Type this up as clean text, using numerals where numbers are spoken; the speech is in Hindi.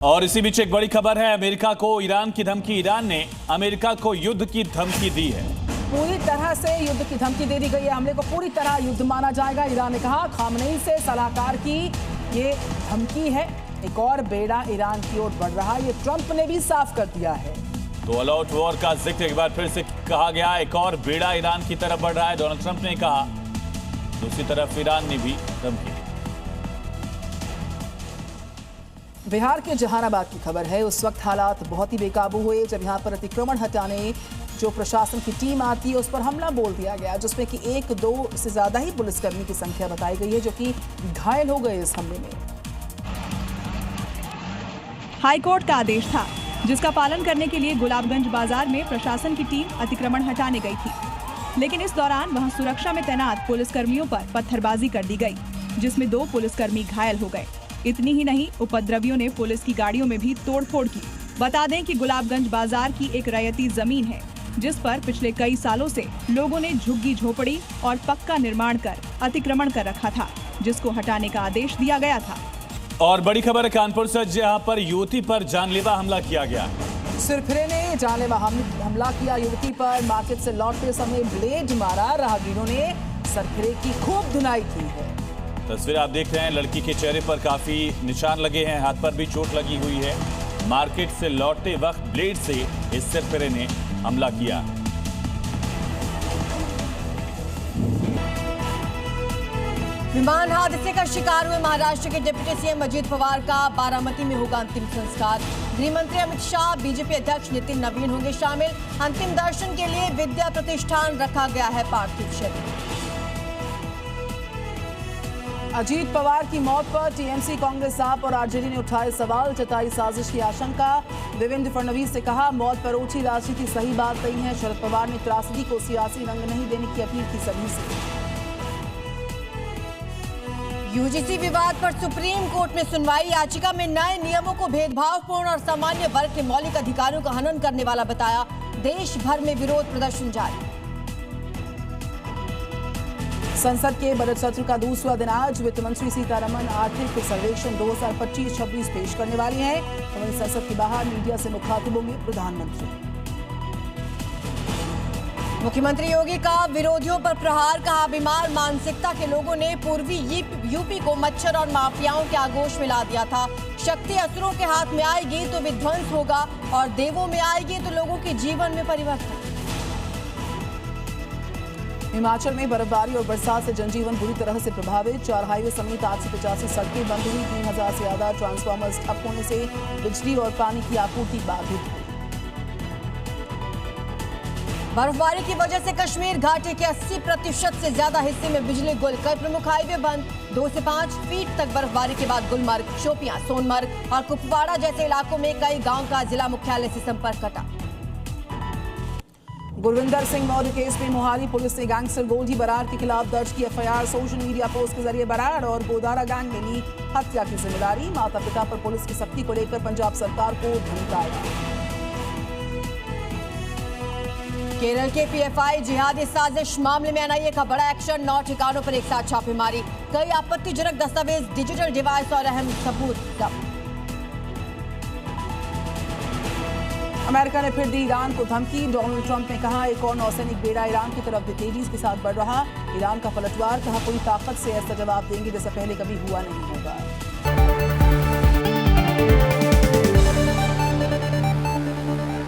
और इसी बीच एक बड़ी खबर है, अमेरिका को ईरान की धमकी। ईरान ने अमेरिका को युद्ध की धमकी दी है। पूरी तरह से युद्ध की धमकी दे दी गई है। हमले को पूरी तरह युद्ध माना जाएगा। ईरान ने कहा खामनेई से सलाहकार की ये धमकी है। एक और बेड़ा ईरान की ओर बढ़ रहा है, ये ट्रंप ने भी साफ कर दिया है। तो ऑल आउट वॉर का जिक्र एक बार फिर से कहा गया। एक और बेड़ा ईरान की तरफ बढ़ रहा है, डोनाल्ड ट्रंप ने कहा। दूसरी तरफ ईरान ने भी धमकी दी। बिहार के जहानाबाद की खबर है। उस वक्त हालात बहुत ही बेकाबू हुए जब यहां पर अतिक्रमण हटाने जो प्रशासन की टीम आती है उस पर हमला बोल दिया गया, जिसमें कि 1-2 से ज्यादा ही पुलिसकर्मी की संख्या बताई गई है जो कि घायल हो गए इस हमले में। हाईकोर्ट का आदेश था जिसका पालन करने के लिए गुलाबगंज बाजार में प्रशासन की टीम अतिक्रमण हटाने गई थी, लेकिन इस दौरान वहां सुरक्षा में तैनात पुलिसकर्मियों पर पत्थरबाजी कर दी गई, जिसमें 2 पुलिसकर्मी घायल हो गए। इतनी ही नहीं, उपद्रवियों ने पुलिस की गाड़ियों में भी तोड़फोड़ की। बता दें कि गुलाबगंज बाजार की एक रैयती जमीन है जिस पर पिछले कई सालों से लोगों ने झुग्गी झोपड़ी और पक्का निर्माण कर अतिक्रमण कर रखा था, जिसको हटाने का आदेश दिया गया था। और बड़ी खबर है कानपुर से, जहां पर युवती पर जानलेवा हमला किया गया। सिरफिरे ने जानलेवा हमला किया युवती पर। मार्केट से लौटते समय ब्लेड मारा। राहगीरों ने सरफिरे की खूब धुनाई की है। तस्वीर आप देख रहे हैं, लड़की के चेहरे पर काफी निशान लगे हैं, हाथ पर भी चोट लगी हुई है। मार्केट से लौटते वक्त ब्लेड से इस सिरफिरे ने हमला किया। विमान हादसे का शिकार हुए महाराष्ट्र के डिप्टी सीएम अजित पवार का बारामती में होगा अंतिम संस्कार। गृह मंत्री अमित शाह, बीजेपी अध्यक्ष नितिन नवीन होंगे शामिल। अंतिम दर्शन के लिए विद्या प्रतिष्ठान रखा गया है पार्थिव शरीर। अजीत पवार की मौत पर टीएमसी, कांग्रेस, आप और आरजेडी ने उठाए सवाल, जताई साजिश की आशंका। देवेंद्र फडणवीस ने कहा मौत पर ओछी राजनीति सही बात नहीं है। शरद पवार ने त्रासदी को सियासी रंग नहीं देने की अपील की सभी से। यूजीसी विवाद पर सुप्रीम कोर्ट में सुनवाई। याचिका में नए नियमों को भेदभावपूर्ण और सामान्य वर्ग के मौलिक अधिकारों का हनन करने वाला बताया। देश भर में विरोध प्रदर्शन जारी। संसद के बजट सत्र का दूसरा दिन आज वित्त मंत्री सीतारमण आर्थिक सर्वेक्षण 2025-26 पेश करने वाली हैं। वहीं संसद के बाहर मीडिया से मुखातिब होंगे प्रधानमंत्री। मुख्यमंत्री योगी का विरोधियों पर प्रहार, कहा बीमार मानसिकता के लोगों ने पूर्वी यूपी को मच्छर और माफियाओं के आगोश में ला दिया था। शक्ति असुरों के हाथ में आएगी तो विध्वंस होगा और देवों में आएगी तो लोगों के जीवन में परिवर्तन। हिमाचल में बर्फबारी और बरसात से जनजीवन बुरी तरह से प्रभावित। 4 हाईवे समेत 885 सड़कें बंद हुई। 3000 से ज्यादा ट्रांसफार्मर्स ठप होने से बिजली और पानी की आपूर्ति बाधित हुई। बर्फबारी की वजह से कश्मीर घाटी के 80% से ज्यादा हिस्से में बिजली गुल। कई प्रमुख हाईवे बंद। 2 से 5 फीट तक बर्फबारी के बाद गुलमर्ग, शोपियां, सोनमर्ग और कुपवाड़ा जैसे इलाकों में कई गांव का जिला मुख्यालय से संपर्क कटा। गुरविंदर सिंह मौर्य केस में मोहाली पुलिस ने गैंगस्टर गोल्डी बराड़ के खिलाफ दर्ज की एफआईआर। सोशल मीडिया पोस्ट के जरिए बराड़ और गोदारा गैंग ने ली हत्या की जिम्मेदारी। माता पिता पर पुलिस की सख्ती को लेकर पंजाब सरकार को धमकाया। केरल के पीएफआई जिहादी साजिश मामले में एनआईए का बड़ा एक्शन। 9 ठिकानों पर एक साथ छापेमारी। कई आपत्तिजनक दस्तावेज, डिजिटल डिवाइस और अहम सबूत जब्त। अमेरिका ने फिर दी ईरान को धमकी। डोनाल्ड ट्रंप ने कहा एक और नौसैनिक बेड़ा ईरान की तरफ भी तेजी के साथ बढ़ रहा। ईरान का पलटवार, कहा पूरी ताकत से ऐसा जवाब देंगे जैसा पहले कभी हुआ नहीं होगा।